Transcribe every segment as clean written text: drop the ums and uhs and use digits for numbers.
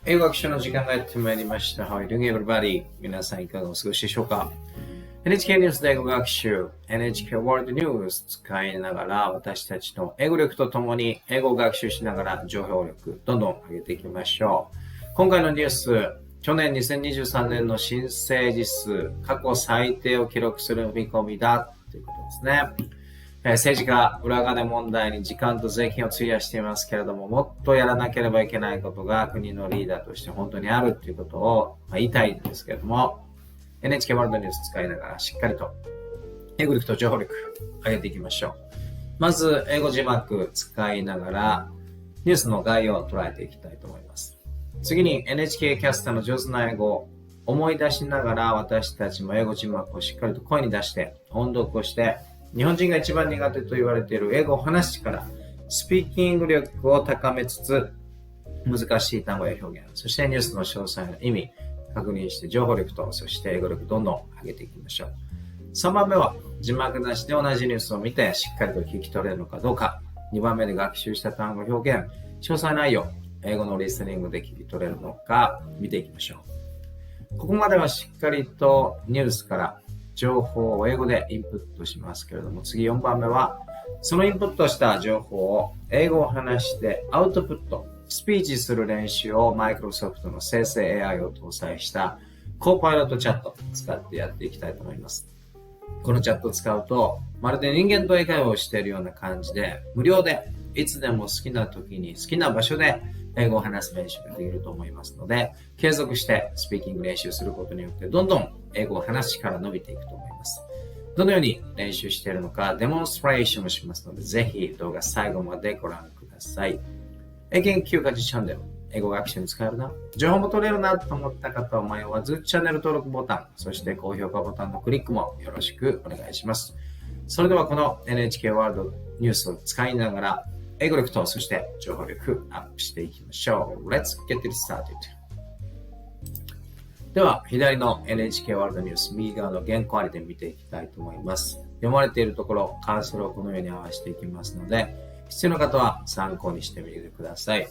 英語学習の時間がやってまいりました。How are you doing, everybody? 皆さんいかがお過ごしでしょうか？ NHK ニュースで英語学習、NHK ワールドニュース使いながら私たちの英語力とともに英語を学習しながら情報力どんどん上げていきましょう。今回のニュース、去年2023年の新生児数、過去最低を記録する見込みだということですね。政治家、裏金問題に時間と税金を費やしていますけれども、もっとやらなければいけないことが国のリーダーとして本当にあるということを言いたいんですけれども、NHK ワールドニュース使いながらしっかりと英語力と情報力上げていきましょう。まず、英語字幕使いながらニュースの概要を捉えていきたいと思います。次に NHK キャスターの上手な英語を思い出しながら私たちも英語字幕をしっかりと声に出して音読をして日本人が一番苦手と言われている英語を話しからスピーキング力を高めつつ難しい単語や表現、そしてニュースの詳細な意味確認して情報力とそして英語力どんどん上げていきましょう。3番目は字幕なしで同じニュースを見てしっかりと聞き取れるのかどうか。2番目で学習した単語表現、詳細内容、英語のリスニングで聞き取れるのか見ていきましょう。ここまではしっかりとニュースから情報を英語でインプットしますけれども、次4番目はそのインプットした情報を英語を話してアウトプット、スピーチする練習をマイクロソフトの生成 AI を搭載したコーパイロットチャットを使ってやっていきたいと思います。このチャットを使うとまるで人間と英会話をしているような感じで無料でいつでも好きな時に好きな場所で英語を話す練習ができると思いますので、継続してスピーキング練習することによってどんどん英語を話しから伸びていくと思います。どのように練習しているのかデモンストレーションをしますので、ぜひ動画最後までご覧ください。英検9課チャンネル、英語学習に使えるな、情報も取れるなと思った方は迷わずチャンネル登録ボタン、そして高評価ボタンのクリックもよろしくお願いします。それではこの NHK ワールドニュースを使いながら英語力とそして情報力アップしていきましょう。Let's get it started. では、左の NHK ワールドニュース、右側の原稿ありで見ていきたいと思います。読まれているところ、カーソルをこのように合わせていきますので、必要な方は参考にしてみてください。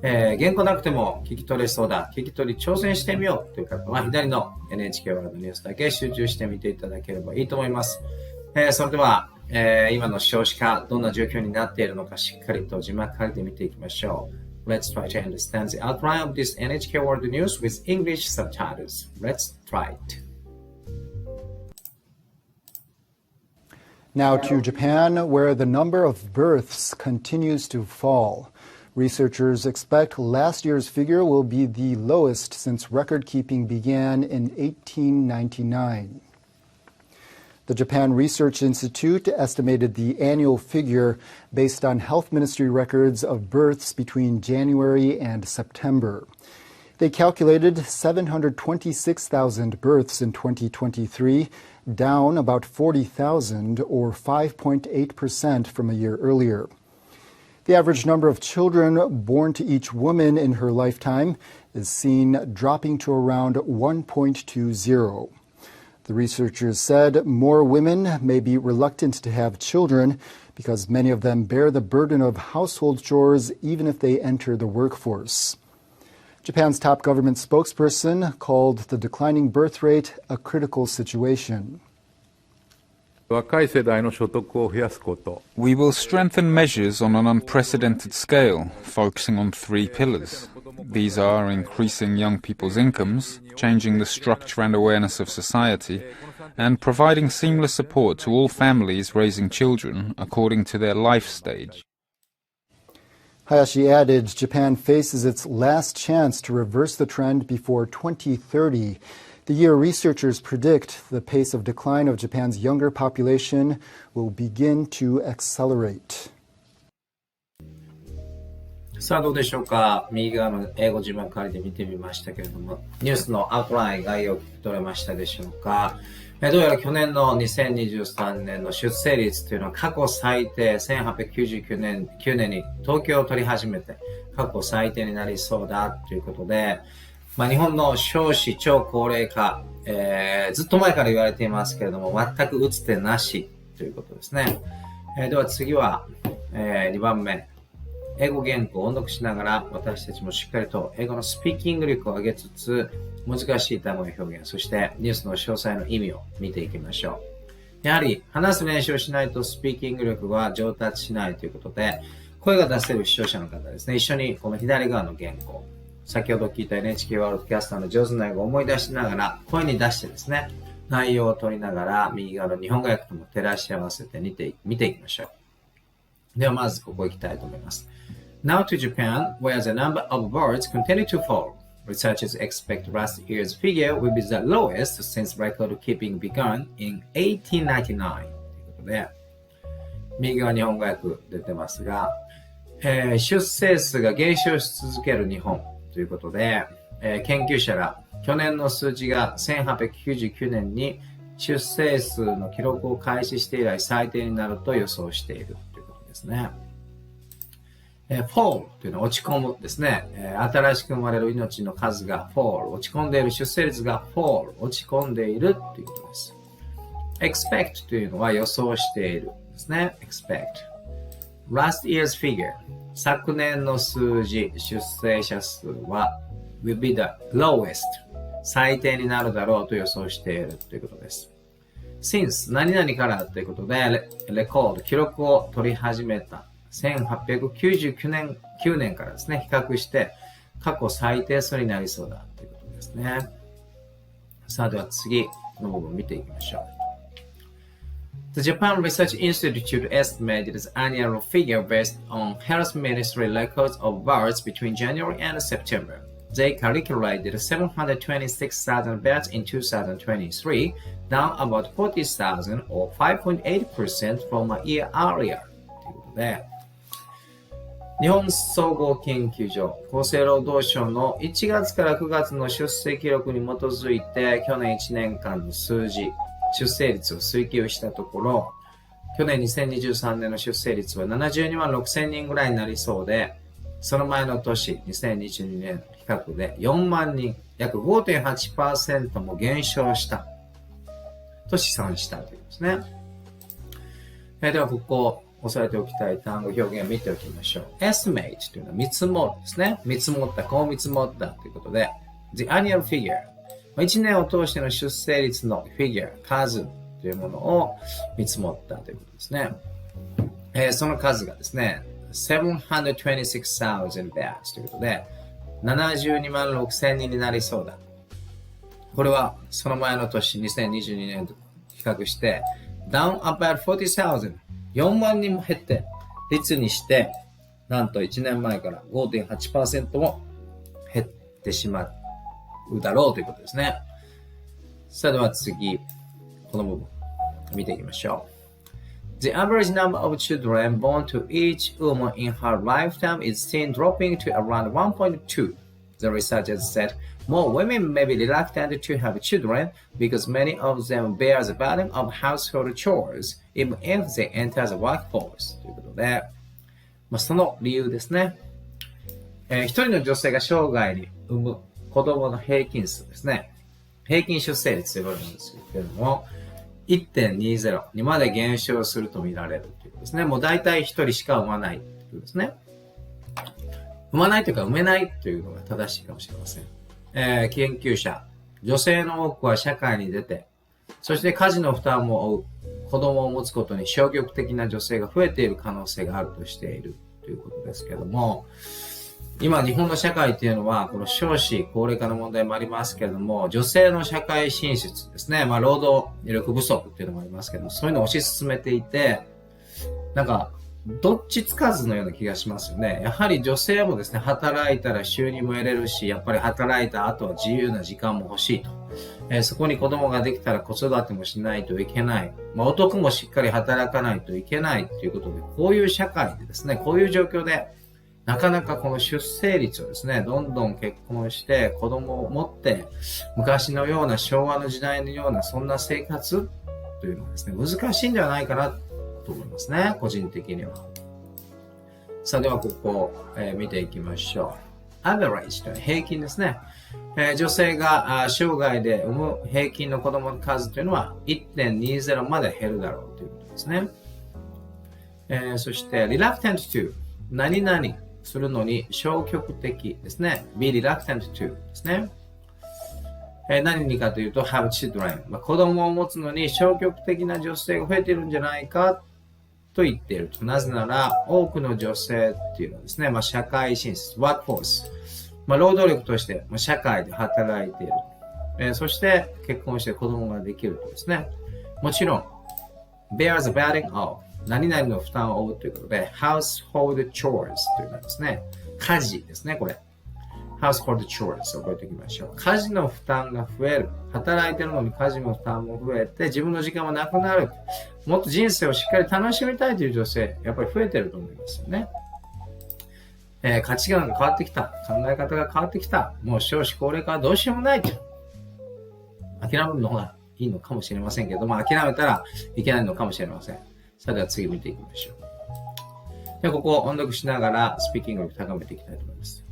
原稿なくても聞き取れそうだ、聞き取り挑戦してみようという方は、左の NHK ワールドニュースだけ集中してみていただければいいと思います。それでは、今の少子化、どんな状況になっているのかしっかりと字幕借りて見ていきましょう。Let's try to understand the outline of this NHK World News with English subtitles. Let's try it. Now to Japan, where the number of births continues to fall. Researchers expect last year's figure will be the lowest since record-keeping began in 1899. The Japan Research Institute estimated the annual figure based on Health Ministry records of births between January and September. They calculated 726,000 births in 2023, down about 40,000 or 5.8% from a year earlier. The average number of children born to each woman in her lifetime is seen dropping to around 1.20. The researchers said more women may be reluctant to have children because many of them bear the burden of household chores even if they enter the workforce. Japan's top government spokesperson called the declining birth rate a critical situation. We will strengthen measures on an unprecedented scale, focusing on 3 pillars. These are increasing young people's incomes, changing the structure and awareness of society, and providing seamless support to all families raising children according to their life stage. Hayashi added Japan faces its last chance to reverse the trend before 2030. The year researchers predict the pace of decline of Japan's younger population will begin to accelerate. さあどうでしょうか。右側の英語字幕借りて見てみましたけれども、ニュースのアウトライン概要を聞き取れましたでしょうか。どうやら去年の2023年の出生率というのは過去最低、1899年に統計を取り始めて過去最低になりそうだということで、日本の少子超高齢化、ずっと前から言われていますけれども、全く打つ手なしということですね。では次は、2番目。英語原稿を音読しながら、私たちもしっかりと英語のスピーキング力を上げつつ、難しい単語の表現、そしてニュースの詳細の意味を見ていきましょう。やはり、話す練習をしないとスピーキング力は上達しないということで、声が出せる視聴者の方ですね、一緒にこの左側の原稿、先ほど聞いた NHK ワールドキャスターの上手な英語を思い出しながら、声に出してですね、内容を取りながら、右側の日本語訳とも照らし合わせて見ていきましょう。ではまずここ行きたいと思います。Now to Japan, where the number of birds continue to fall. Researchers expect last year's figure will be the lowest since record keeping began in 1899. ということで、右側日本語訳出てますが、出生数が減少し続ける日本ということで、研究者ら去年の数字が1899年に出生数の記録を開始して以来最低になると予想しているということですね。fall というのは落ち込むですね。新しく生まれる命の数が fall、落ち込んでいる出生率が fall、落ち込んでいるということです。expect というのは予想しているですね。expect。last year's figure、昨年の数字、出生者数は will be the lowest、最低になるだろうと予想しているということです。since 何々からということで、レコード、記録を取り始めた。1899年からですね、比較して過去最低数になりそうだということですね。さあ、では次、この部分を見ていきましょう。The Japan Research Institute estimated its annual figure based on Health Ministry records of births between January and September. They calculated 726,000 births in 2023, down about 40,000 or 5.8% from a year earlier. ということで、日本総合研究所、厚生労働省の1月から9月の出生記録に基づいて、去年1年間の数字、出生率を推計したところ、去年2023年の出生率は72万6千人ぐらいになりそうで、その前の年、2022年比較で4万人、約 5.8% も減少したと試算したということですね。では、ここ、押さえておきたい単語表現を見ておきましょう。estimate というのは見積もるですね。見積もった、こう見積もったということで、the annual figure、1年を通しての出生率の figure、数というものを見積もったということですね。その数がですね、726,000 births ということで、72万6千人になりそうだ。これはその前の年、2022年と比較して、down about 40,000、4万人も減って、率にして、なんと1年前から 5.8% も減ってしまうだろうということですね。さあでは次、この部分見ていきましょう。The average number of children born to each woman in her lifetime is seen dropping to around 1.2. The researchers said more women may be reluctant to have children because many of them bear the burden of household chores, even if they enter the workforce. ということで、その理由ですね。一人の女性が生涯に産む子供の平均数ですね。平均出生率と呼ばれるんですけれども、1.20 にまで減少すると見られるということですね。もう大体一人しか産まないということですね。産まないというか産めないというのが正しいかもしれません。研究者、女性の多くは社会に出て、そして家事の負担も負う、子供を持つことに消極的な女性が増えている可能性があるとしているということですけれども、今日本の社会っていうのは、この少子高齢化の問題もありますけれども、女性の社会進出ですね、労働力不足っていうのもありますけども、そういうのを推し進めていて、なんか、どっちつかずのような気がしますよね。やはり女性もですね、働いたら収入も得れるし、やっぱり働いた後は自由な時間も欲しいと。そこに子供ができたら子育てもしないといけない。男もしっかり働かないといけないということで、こういう社会でですね、こういう状況で、なかなかこの出生率をですね、どんどん結婚して子供を持って、昔のような昭和の時代のようなそんな生活というのはですね、難しいんではないかなと思いますね、個人的には。さあではここを、見ていきましょう。average というのは平均ですね。女性が生涯で産む平均の子供の数というのは 1.20 まで減るだろうということですね。そして reluctant to 何々するのに消極的ですね。be reluctant to ですね。何にかというと have children、子供を持つのに消極的な女性が増えているんじゃないかと言っていると。なぜなら多くの女性っていうのはですね、社会進出 workforce、労働力として、社会で働いている、そして結婚して子供ができるとですね、もちろん bear the burden of 何々の負担を負うということで household chores というのはですね、家事ですね、これhousehold chores 覚えておきましょう。家事の負担が増える。働いてるのに家事の負担も増えて、自分の時間もなくなる。もっと人生をしっかり楽しみたいという女性、やっぱり増えてると思いますよね。価値観が変わってきた。考え方が変わってきた。もう少子高齢化はどうしようもないと。諦めるのがいいのかもしれませんけども、諦めたらいけないのかもしれません。さあでは次見ていきましょう。ではここを音読しながらスピーキング力を高めていきたいと思います。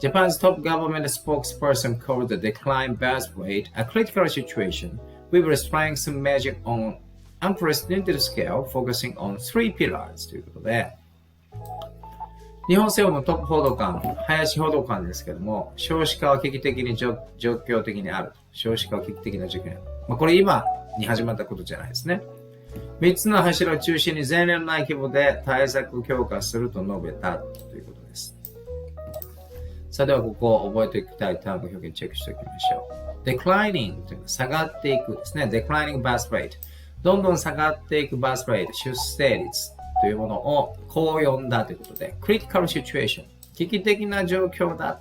Japan's top government spokesperson called the decline birth rate a critical situation. We will strengthen measures on unprecedented scale, focusing on three pillars ということで、日本政府のトップ報道官、林報道官ですけども、少子化は危機的に状況的にあると。少子化は危機的な状況にある。これ今に始まったことじゃないですね。3つの柱を中心に前例のない規模で対策を強化すると述べたということです。さあではここを覚えておきたい単語表現チェックしておきましょう。declining というのは下がっていくですね。declining birth rate。どんどん下がっていく birth rate、出生率というものをこう呼んだということで、critical situation、危機的な状況だ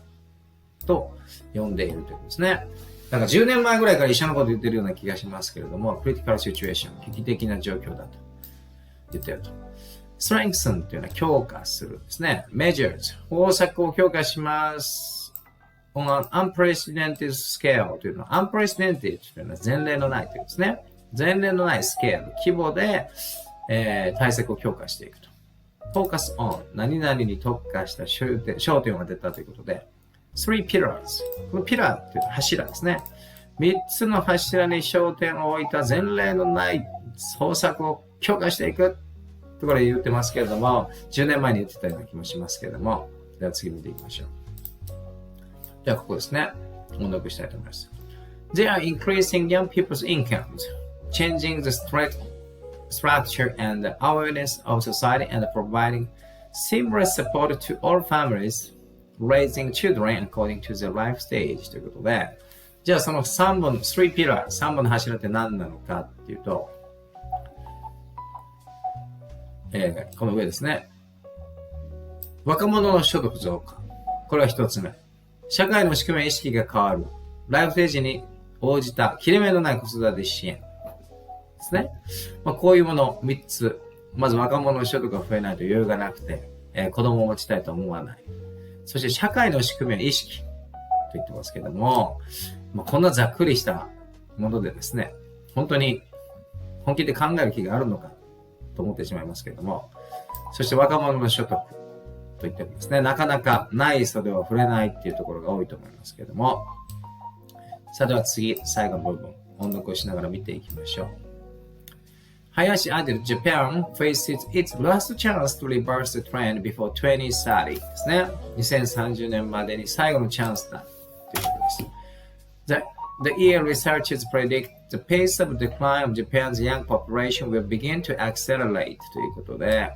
と呼んでいるということですね。なんか10年前ぐらいから一緒のこと言ってるような気がしますけれども、critical situation、危機的な状況だと言っていると。strengthen というのは強化するですね。measures、方策を強化します。on an unprecedented scale というのは、unprecedented というのは前例のないというですね。前例のないスケール、規模で、対策を強化していくと。focus on 何々に特化した焦点が出たということで、three pillars。このピラーという柱ですね。3つの柱に焦点を置いた前例のない方策を強化していく。ところで言ってますけれども、10年前に言ってたような気もしますけれども、では次見ていきましょう。ではここですね。音読したいと思います。They are increasing young people's incomes, changing the structure and awareness of society and providing seamless support to all families, raising children according to their life stage ということで、じゃあその3本の柱って何なのかっていうと、この上ですね。若者の所得増加。これは一つ目。社会の仕組みや意識が変わる。ライフステージに応じた切れ目のない子育て支援。ですね。こういうもの3つ。まず若者の所得が増えないと余裕がなくて、子供を持ちたいと思わない。そして社会の仕組みや意識と言ってますけども、こんなざっくりしたものでですね、本当に本気で考える気があるのかと思ってしまいますけれども、そして若者の所得と言ってもですね、なかなかない袖は触れないっていうところが多いと思いますけれども、さあでは次、最後の部分、音読をしながら見ていきましょう。林 added, Japan faces its last chance to reverse the trend before 2030ですね。2030年までに最後のチャンスだということです。The year researchers predict the pace of decline of Japan's young population will begin to accelerate ということで、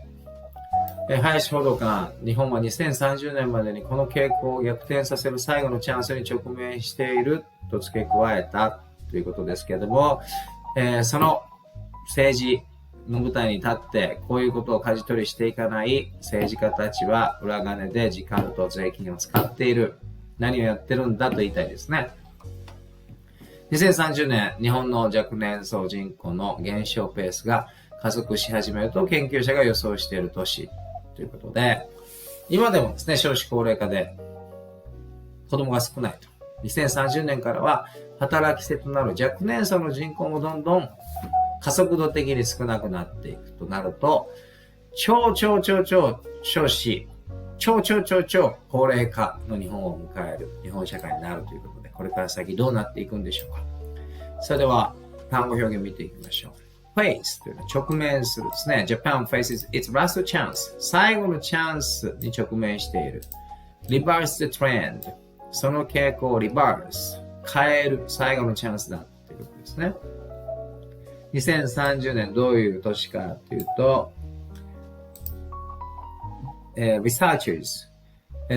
林報道官、日本は2030年までにこの傾向を逆転させる最後のチャンスに直面していると付け加えたということですけれども、その政治の舞台に立ってこういうことを舵取りしていかない政治家たちは裏金で時間と税金を使っている。何をやってるんだと言いたいですね。2030年、日本の若年層人口の減少ペースが加速し始めると研究者が予想している年ということで、今でもですね、少子高齢化で子供が少ないと。2030年からは働き手となる若年層の人口もどんどん加速度的に少なくなっていくとなると、超少子、超高齢化の日本を迎える日本社会になるということで、これから先どうなっていくんでしょうか。それでは単語表現見ていきましょう。face というのは直面するですね。Japan faces its last chance. 最後のチャンスに直面している。reverse the trend. その傾向をリバース。変える最後のチャンスだということですね。2030年どういう年かというと、researchers、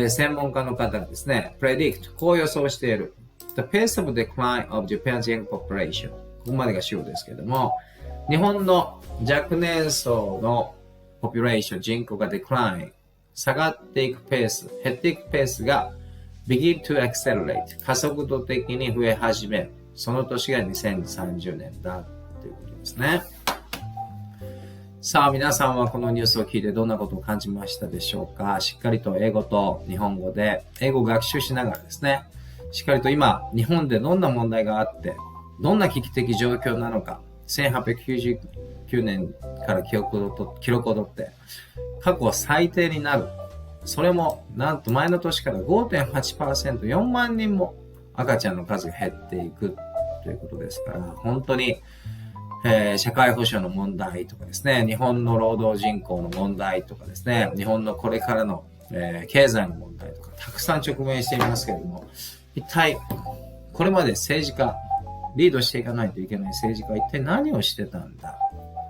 専門家の方がですね、predict、こう予想している。The pace of decline of Japan's young population。ここまでが主語ですけども、日本の若年層のポピュレーション、人口が decline、下がっていくペース、減っていくペースが begin to accelerate、加速度的に増え始める。その年が2030年だということですね。さあ、皆さんはこのニュースを聞いてどんなことを感じましたでしょうか？しっかりと英語と日本語で英語を学習しながらですね、しっかりと今、日本でどんな問題があって、どんな危機的状況なのか、1899年から記録を取って、過去最低になる。それも、なんと前の年から 5.8%、4万人も赤ちゃんの数が減っていくということですから、本当に、社会保障の問題とかですね、日本の労働人口の問題とかですね、日本のこれからの、経済の問題とか、たくさん直面していますけれども、一体、これまで政治家、リードしていかないといけない政治家は一体何をしてたんだ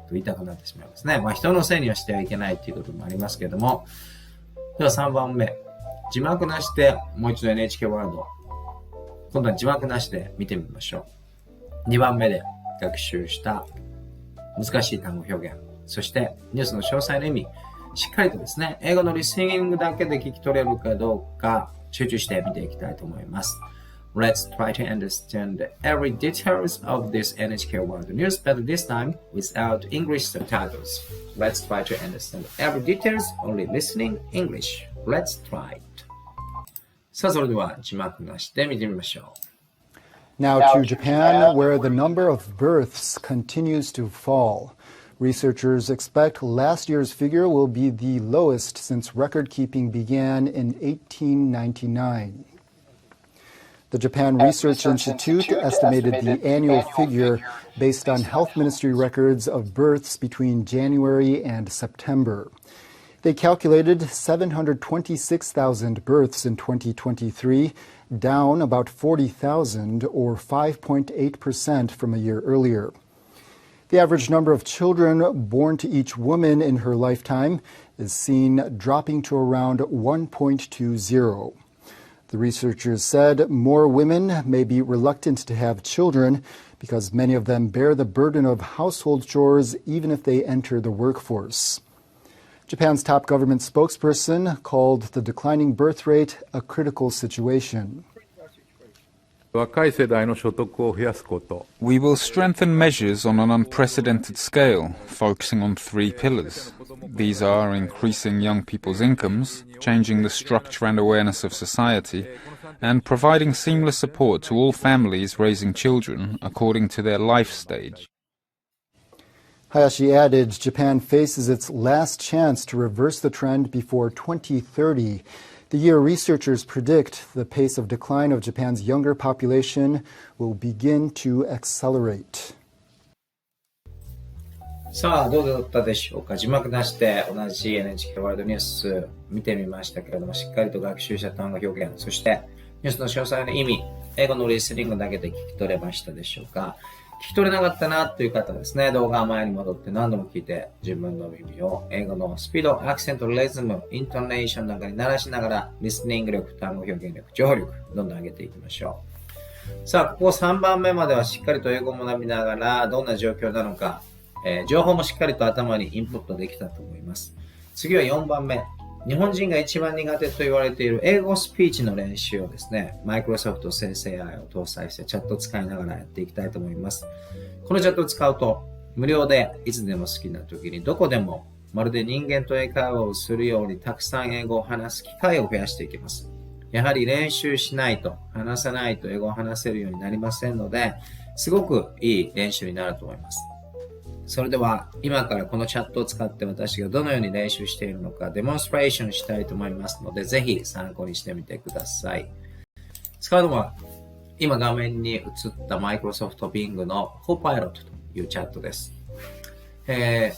と言いたくなってしまいますね。まあ人のせいにはしてはいけないということもありますけれども、では3番目。字幕なしでもう一度 NHK ワールド。今度は字幕なしで見てみましょう。2番目で学習した難しい単語表現。そしてニュースの詳細の意味。しっかりとですね、英語のリスニングだけで聞き取れるかどうか集中して見ていきたいと思います。Let's try to understand every details of this NHK World News, but this time without English subtitles. Let's try to understand every details only listening English. Let's try it. さあ、それでは字幕なしで見てみましょう。Now to Japan, where the number of births continues to fall. Researchers expect last year's figure will be the lowest since record-keeping began in 1899. The Japan Research Institute estimated the annual figure based on Health Ministry records of births between January and September. They calculated 726,000 births in 2023, down about 40,000 or 5.8% from a year earlier. The average number of children born to each woman in her lifetime is seen dropping to around 1.20. The researchers said more women may be reluctant to have children because many of them bear the burden of household chores even if they enter the workforce. Japan's top government spokesperson called the declining birth rate a critical situation. We will strengthen measures on an unprecedented scale, focusing on 3 pillars. These are increasing young people's incomes, changing the structure and awareness of society, and providing seamless support to all families raising children according to their life stage. Hayashi added Japan faces its last chance to reverse the trend before 2030. The year researchers predict the pace of decline of Japan's younger population will begin to accelerate. さあ、どうだったでしょうか？字幕なしで同じ NHK ワールドニュース見てみましたけれども、しっかりと学習した単語表現、そしてニュースの詳細の意味、英語のリスニングだけで聞き取れましたでしょうか？聞き取れなかったなという方はですね、動画前に戻って何度も聞いて、自分の耳を英語のスピード、アクセント、リズム、イントネーションなんかに鳴らしながら、リスニング力、単語表現力、情報力、どんどん上げていきましょう。さあ、ここ3番目まではしっかりと英語を学びながら、どんな状況なのか、情報もしっかりと頭にインプットできたと思います。次は4番目。日本人が一番苦手と言われている英語スピーチの練習をですね、マイクロソフト生成 AI を搭載してチャットを使いながらやっていきたいと思います。このチャットを使うと無料でいつでも好きな時にどこでもまるで人間と英会話をするようにたくさん英語を話す機会を増やしていきます。やはり練習しないと話さないと英語を話せるようになりませんので、すごくいい練習になると思います。それでは今からこのチャットを使って私がどのように練習しているのかデモンストレーションしたいと思いますので、ぜひ参考にしてみてください。使うのは今画面に映ったマイクロソフト Bing の Copilot というチャットです。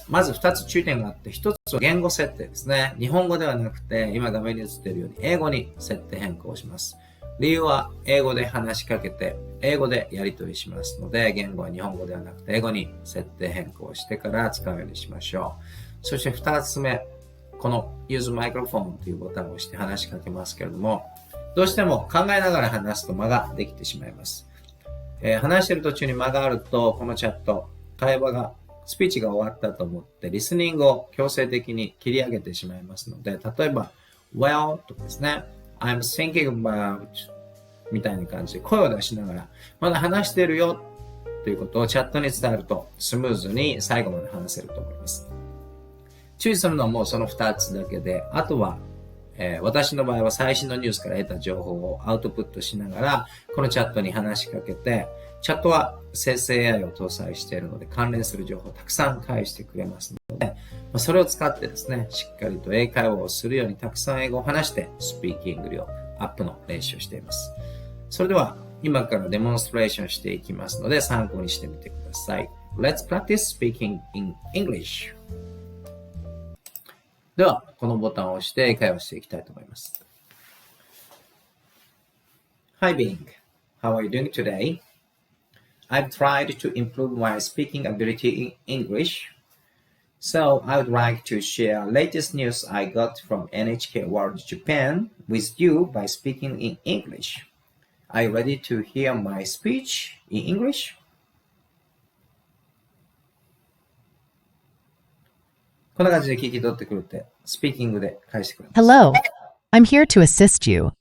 まず2つ注意点があって、1つは言語設定ですね。日本語ではなくて、今画面に映っているように英語に設定変更します。理由は英語で話しかけて、英語でやり取りしますので、言語は日本語ではなくて英語に設定変更してから使うようにしましょう。そして2つ目、この Use Microphone というボタンを押して話しかけますけれども、どうしても考えながら話すと間ができてしまいます。話している途中に間があると、このチャット、会話がスピーチが終わったと思って、リスニングを強制的に切り上げてしまいますので、例えば、well とかですね、I'm thinking about みたいな感じで声を出しながら、まだ話してるよということをチャットに伝えると、スムーズに最後まで話せると思います。注意するのはもうその2つだけで、あとは、私の場合は最新のニュースから得た情報をアウトプットしながら、このチャットに話しかけて、チャットは生成 AI を搭載しているので関連する情報をたくさん返してくれますので、それを使ってですね、しっかりと英会話をするようにたくさん英語を話して、スピーキング力アップの練習をしています。それでは、今からデモンストレーションしていきますので、参考にしてみてください。Let's practice speaking in English. では、このボタンを押して英会話していきたいと思います。Hi Bing, how are you doing today? I've tried to improve my speaking ability in English, so I would like to share latest news I got from NHK World Japan with you by speaking in English. Are you ready to hear my speech in English? こんな感じで聞き取ってくれて、スピーキングで返してくれます。Hello, I'm here to assist you.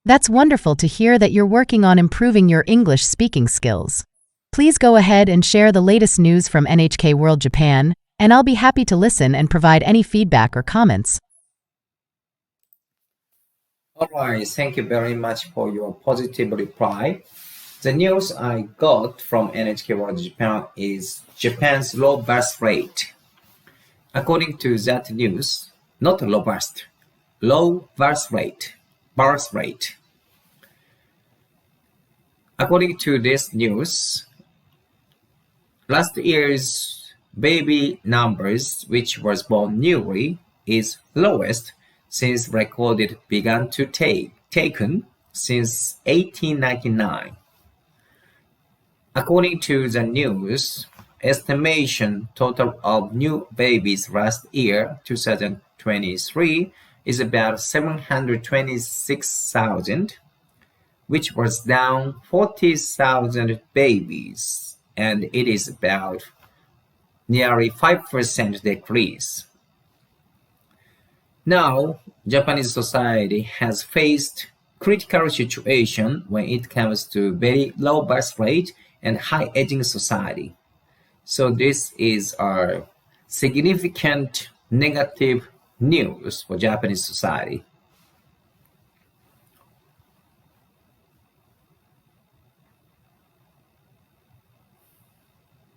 That's wonderful to hear that you're working on improving your English speaking skills. Please go ahead and share the latest news from NHK World Japan, and I'll be happy to listen and provide any feedback or comments. Alright, thank you very much for your positive reply. The news I got from NHK World Japan is Japan's low birth rate. According to that news, not robust, low birth rate. According to this news, last year's baby numbers, which was born newly, is lowest since recorded began to taken since 1899. According to the news, estimation total of new babies last year, 2023, is about 726,000, which was down 40,000 babies, and it is about nearly 5% decrease. Now, Japanese society has faced critical situation when it comes to very low birth rate and high aging society. So this is a significant negative news for Japanese society.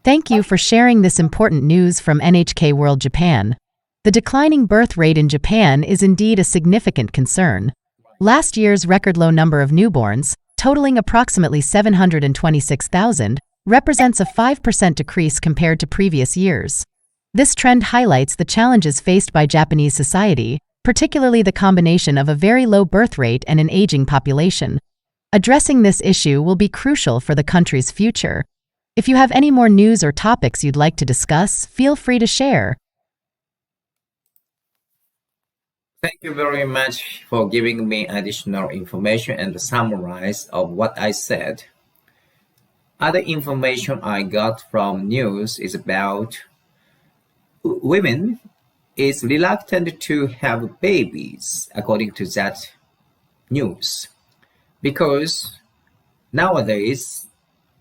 Thank you for sharing this important news from NHK World Japan. The declining birth rate in Japan is indeed a significant concern. Last year's record low number of newborns, totaling approximately 726,000, represents a 5% decrease compared to previous years. This trend highlights the challenges faced by Japanese society, particularly the combination of a very low birth rate and an aging population. Addressing this issue will be crucial for the country's future. If you have any more news or topics you'd like to discuss, feel free to share. Thank you very much for giving me additional information and the summarize of what I said. Other information I got from news is about women is reluctant to have babies, according to that news, because nowadays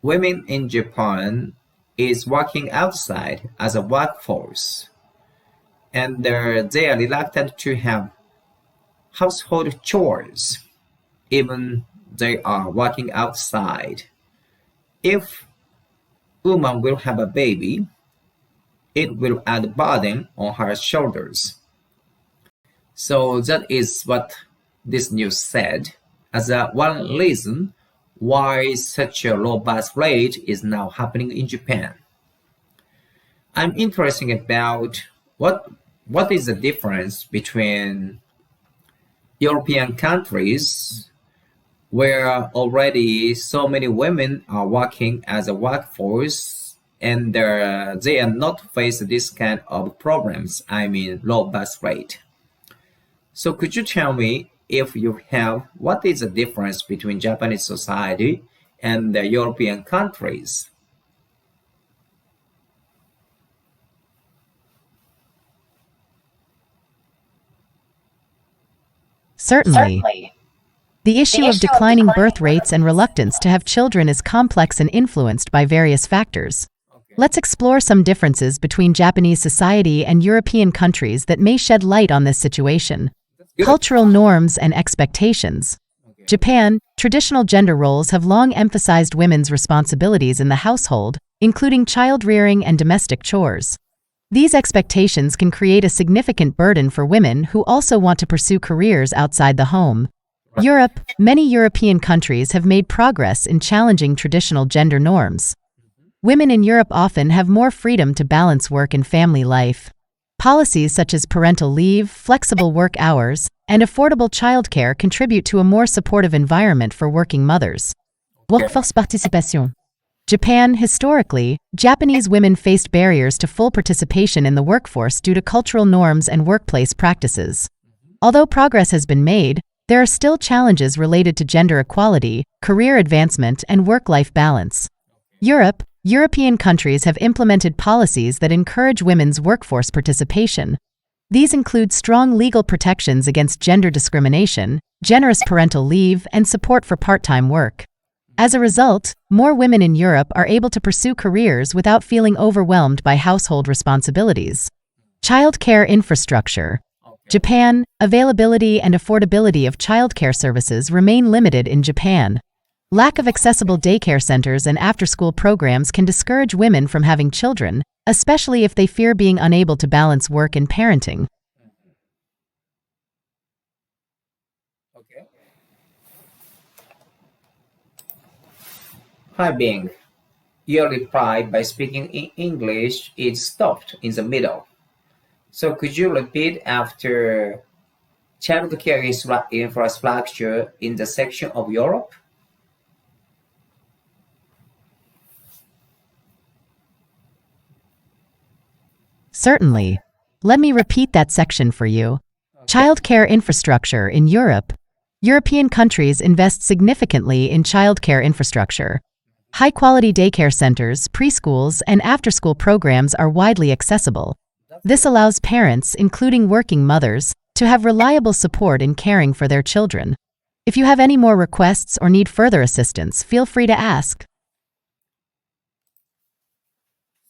women in Japan is working outside as a workforce, and they are reluctant to have household chores, even they are working outside. If woman will have a baby, it will add burden on her shoulders. So that is what this news said as one reason why such a low birth rate is now happening in Japan. I'm interested about what is the difference between European countries where already so many women are working as a workforce and they are not faced this kind of problems, I mean low birth rate. So could you tell me if you have what is the difference between Japanese society and the European countries? Certainly. The issue of declining birth rates and reluctance to have children is complex and influenced by various factors. Let's explore some differences between Japanese society and European countries that may shed light on this situation. Cultural norms and expectations. Japan, traditional gender roles have long emphasized women's responsibilities in the household, including child-rearing and domestic chores. These expectations can create a significant burden for women who also want to pursue careers outside the home. Europe, many European countries have made progress in challenging traditional gender norms. Women in Europe often have more freedom to balance work and family life. Policies such as parental leave, flexible work hours, and affordable childcare contribute to a more supportive environment for working mothers. Workforce participation. Japan, historically, Japanese women faced barriers to full participation in the workforce due to cultural norms and workplace practices. Although progress has been made, there are still challenges related to gender equality, career advancement, and work-life balance. Europe, European countries have implemented policies that encourage women's workforce participation. These include strong legal protections against gender discrimination, generous parental leave, and support for part-time work. As a result, more women in Europe are able to pursue careers without feeling overwhelmed by household responsibilities. Childcare infrastructure. Japan, availability and affordability of childcare services remain limited in Japan. Lack of accessible daycare centers and after-school programs can discourage women from having children, especially if they fear being unable to balance work and parenting. Okay. Hi, Bing. Your reply by speaking in English is stopped in the middle. So could you repeat after childcare infrastructure in the section of Europe? Certainly. Let me repeat that section for you. Childcare infrastructure in Europe. European countries invest significantly in childcare infrastructure. High-quality daycare centers, preschools, and after-school programs are widely accessible. This allows parents, including working mothers, to have reliable support in caring for their children. If you have any more requests or need further assistance, feel free to ask.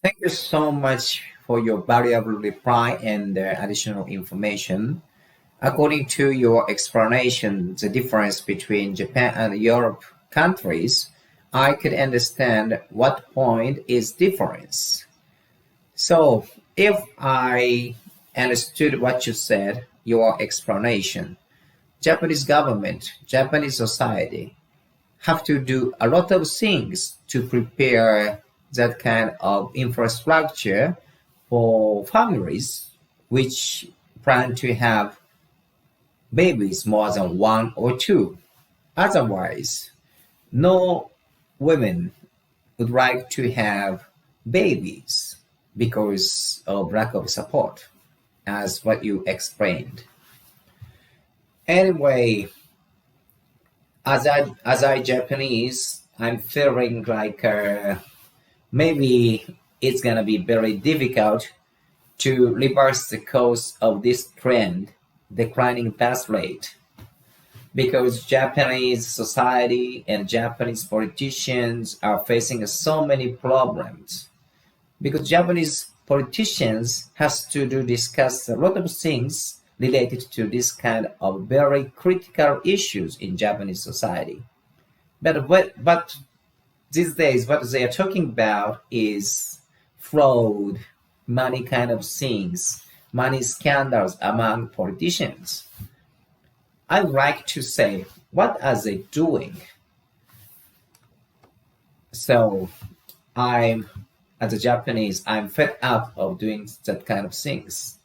Thank you so much for your valuable reply and additional information. According to your explanation, the difference between Japan and Europe countries, I could understand what point is difference. So, if I understood what you said, your explanation, Japanese government, Japanese society have to do a lot of things to prepare that kind of infrastructure for families which plan to have babies more than one or two. Otherwise, no women would like to have babies because of lack of support, as what you explained. Anyway, as I Japanese, I'm feeling like maybe it's gonna be very difficult to reverse the course of this trend, declining birth rate, because Japanese society and Japanese politicians are facing so many problems. Because Japanese politicians has to discuss a lot of things related to this kind of very critical issues in Japanese society. But these days, what they are talking about is fraud, money kind of things, money scandals among politicians. I would like to say, what are they doing? So I'm As a Japanese, I'm fed up of doing that kind of things.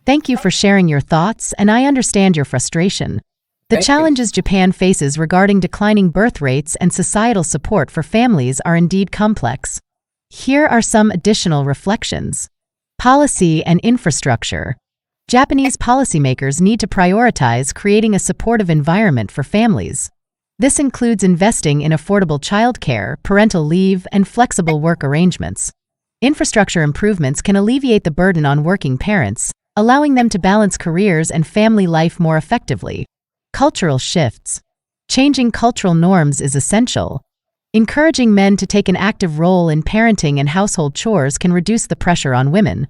Thank you for sharing your thoughts, and I understand your frustration. The Thank you. challenges Japan faces regarding declining birth rates and societal support for families are indeed complex. Here are some additional reflections. Policy and infrastructure. Japanese policymakers need to prioritize creating a supportive environment for families. This includes investing in affordable childcare, parental leave, and flexible work arrangements. Infrastructure improvements can alleviate the burden on working parents, allowing them to balance careers and family life more effectively. Cultural shifts. Changing cultural norms is essential. Encouraging men to take an active role in parenting and household chores can reduce the pressure on women.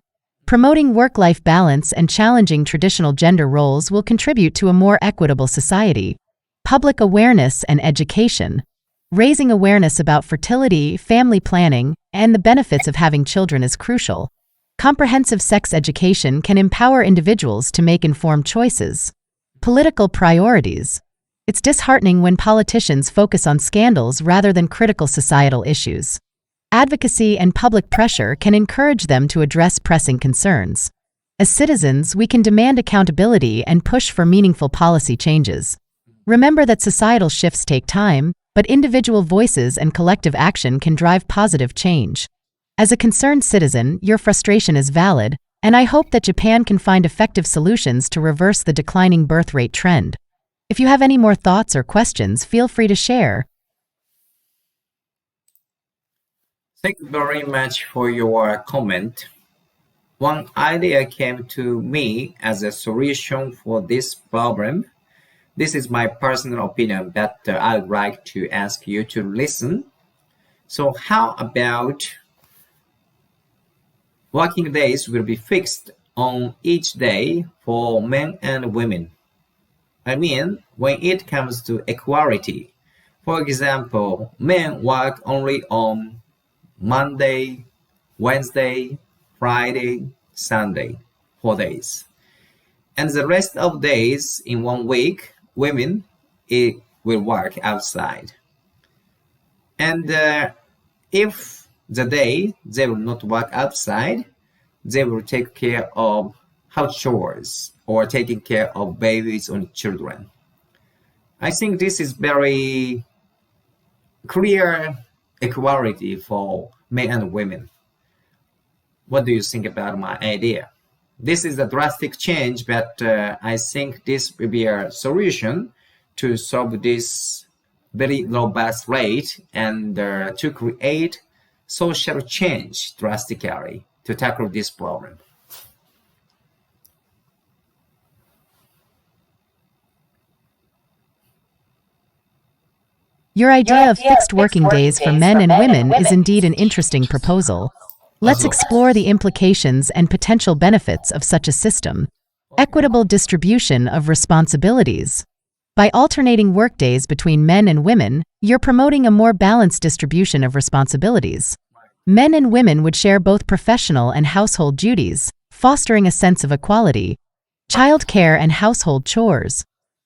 Promoting work-life balance and challenging traditional gender roles will contribute to a more equitable society. Public awareness and education. Raising awareness about fertility, family planning, and the benefits of having children is crucial. Comprehensive sex education can empower individuals to make informed choices. Political priorities. It's disheartening when politicians focus on scandals rather than critical societal issues. Advocacy and public pressure can encourage them to address pressing concerns. As citizens, we can demand accountability and push for meaningful policy changes. Remember that societal shifts take time, but individual voices and collective action can drive positive change. As a concerned citizen, your frustration is valid, and I hope that Japan can find effective solutions to reverse the declining birth rate trend. If you have any more thoughts or questions, feel free to share. Thank you very much for your comment. One idea came to me as a solution for this problem. This is my personal opinion, but I'd like to ask you to listen. So how about working days will be fixed on each day for men and women? I mean, when it comes to equality. For example, men work only on Monday, Wednesday, Friday, Sunday, 4 days. And the rest of days in 1 week, women will work outside. And if the day they will not work outside, they will take care of house chores or taking care of babies or children. I think this is very clear equality for men and women. What do you think about my idea? This is a drastic change, but I think this will be a solution to solve this very low birth rate and to create social change drastically to tackle this problem. Your idea of fixed working days for men and women is indeed an interesting proposal. Let's explore the implications and potential benefits of such a system. Equitable distribution of responsibilities. By alternating workdays between men and women, you're promoting a more balanced distribution of responsibilities. Men and women would share both professional and household duties, fostering a sense of equality. Childcare and household chores.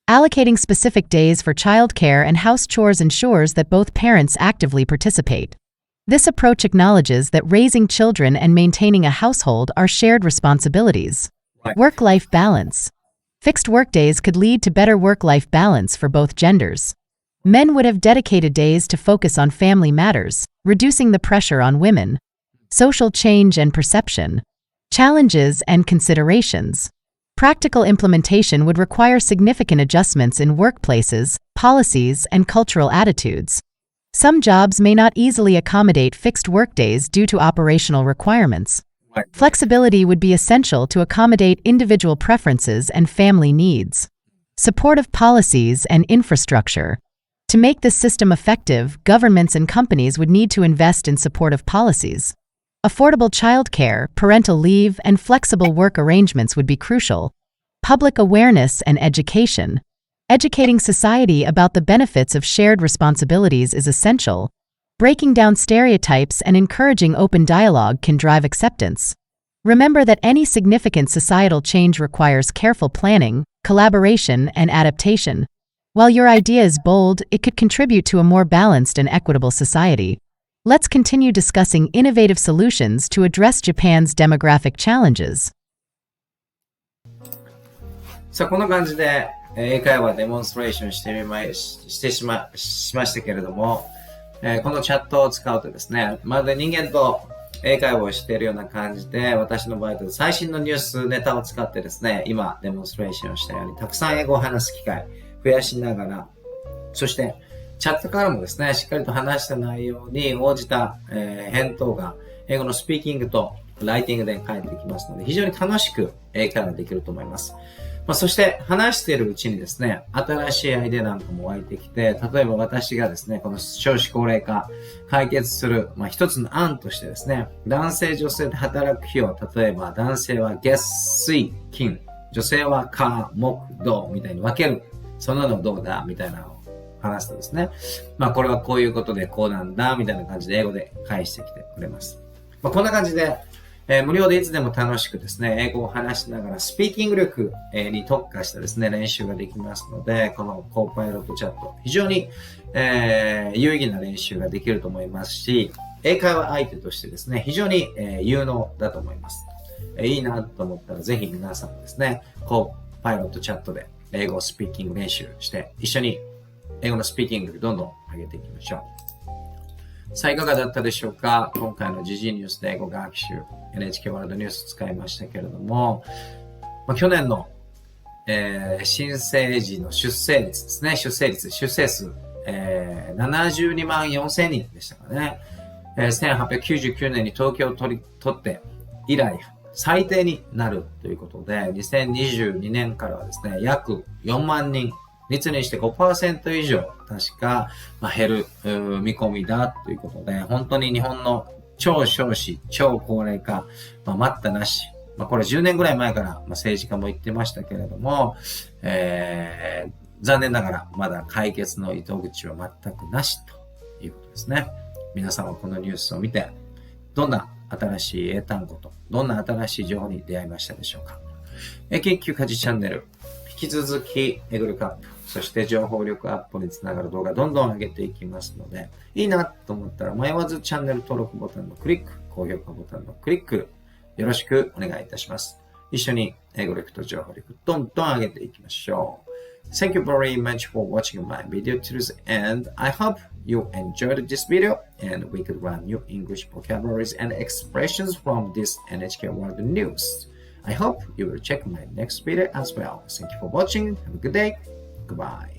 Allocating specific days for childcare and house chores ensures that both parents actively participate. This approach acknowledges that raising children and maintaining a household are shared responsibilities. Work-life balance. Fixed workdays could lead to better work-life balance for both genders. Men would have dedicated days to focus on family matters, reducing the pressure on women. Social change and perception. Challenges and considerations. Practical implementation would require significant adjustments in workplaces, policies, and cultural attitudes. Some jobs may not easily accommodate fixed workdays due to operational requirements. Flexibility would be essential to accommodate individual preferences and family needs. Supportive policies and infrastructure. To make this system effective, governments and companies would need to invest in supportive policies. Affordable childcare, parental leave, and flexible work arrangements would be crucial. Public awareness and education. Educating society about the benefits of shared responsibilities is essential. Breaking down stereotypes and encouraging open dialogue can drive acceptance. Remember that any significant societal change requires careful planning, collaboration, and adaptation. While your idea is bold, it could contribute to a more balanced and equitable society. Let's continue discussing innovative solutions to address Japan's demographic challenges. さあ、こんな感じで英会話デモンストレーションしましたけれども、このチャットを使うとですね、まるで人間と英会話をしているような感じで、私の場合と最新のニュースネタを使ってですね、今デモンストレーションしたように、たくさん英語を話す機会増やしながら、そしてチャットからもですね、しっかりと話した内容に応じた、返答が英語のスピーキングとライティングで返ってきますので、非常に楽しく英会話できると思います。そして話しているうちにですね、新しいアイデアなんかも湧いてきて、例えば私がですね、この少子高齢化解決する、一つの案としてですね、男性女性で働く日を、例えば男性は月水金、女性は火木土みたいに分ける。そんなのどうだみたいなのを話すとですね、これはこういうことでこうなんだみたいな感じで英語で返してきてくれます。こんな感じで、無料でいつでも楽しくですね、英語を話しながらスピーキング力に特化したですね、練習ができますので、このコーパイロットチャット、非常に、有意義な練習ができると思いますし、英会話相手としてですね、非常に、有能だと思います。いいなと思ったらぜひ皆さんですね、コーパイロットチャットで英語スピーキング練習して、一緒に英語のスピーキング力どんどん上げていきましょう。さあ、いかがだったでしょうか？今回の時事ニュースで英語学習、NHK ワールドニュース使いましたけれども、去年の、新生児の出生率ですね、出生数、72万4千人でしたかね。1899年に統計を取って以来、最低になるということで、2022年からはですね、約4万人、率にして 5% 以上、確か、減る見込みだということで、本当に日本の超少子、超高齢化、待ったなし。これ10年ぐらい前から政治家も言ってましたけれども、残念ながらまだ解決の糸口は全くなしということですね。皆さんはこのニュースを見て、どんな新しい英単語と、どんな新しい情報に出会いましたでしょうか。研究家事チャンネル、引き続き英語力アップ、そして情報力アップにつながる動画どんどん上げていきますので、いいなと思ったら迷わずチャンネル登録ボタンのクリック、高評価ボタンのクリック、よろしくお願いいたします。一緒に英語力と情報力どんどん上げていきましょう。Thank you very much for watching my video to the end. I hope you enjoyed this video and we could learn new English vocabularies and expressions from this NHK World News.I hope you will check my next video as well. Thank you for watching. Have a good day. Goodbye.